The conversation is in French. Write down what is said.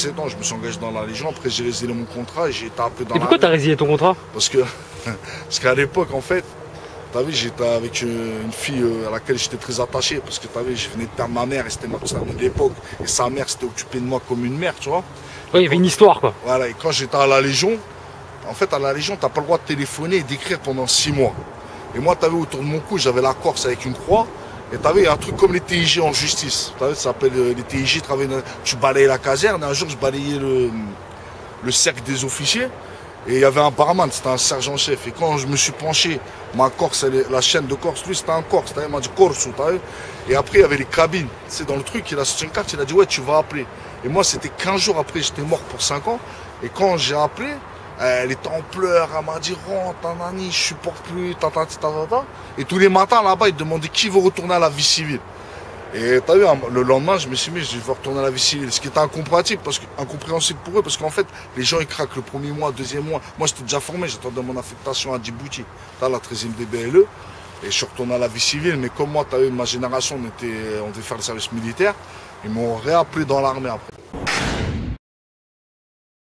17 ans, je me suis engagé dans la Légion. Après, j'ai résilié mon contrat et j'ai été appelé dans Et pourquoi t'as résilié ton contrat? Parce qu'à l'époque, en fait, t'as vu, j'étais avec une fille à laquelle j'étais très attaché. Parce que t'as vu, je venais de perdre ma mère et c'était ma petite amie de l'époque. Et sa mère s'était occupée de moi comme une mère, tu vois. Oui, il y avait une histoire, quoi. Voilà, et quand j'étais à la Légion, en fait, à la Légion, t'as pas le droit de téléphoner et d'écrire pendant 6 mois. Et moi, t'avais autour de mon cou, j'avais la Corse avec une croix. Et t'avais un truc comme les TIG en justice. T'avais, ça s'appelle les TIG, tu balayais la caserne. Et un jour, je balayais le cercle des officiers. Et il y avait un barman, c'était un sergent-chef. Et quand je me suis penché, ma Corse, la chaîne de Corse, lui, c'était un Corse. Il m'a dit Corse, t'as vu. Et après, il y avait les cabines. C'est dans le truc, il a sorti une carte, il a dit ouais, tu vas appeler. Et moi, c'était 15 jours après, j'étais mort pour 5 ans. Et quand j'ai appelé, elle était en pleurs, elle m'a dit rentre, tanani, je supporte plus, tatati, tatata. Et tous les matins là-bas, ils demandaient qui veut retourner à la vie civile. Et t'as vu, le lendemain, je me suis mis, je vais retourner à la vie civile. Ce qui était incompréhensible pour eux, parce qu'en fait, les gens ils craquent le premier mois, deuxième mois. Moi, j'étais déjà formé, j'attendais mon affectation à Djibouti, t'as la 13e DBLE. Et je suis retourné à la vie civile, mais comme moi, t'as vu, ma génération, on devait faire le service militaire. Ils m'ont réappelé dans l'armée après.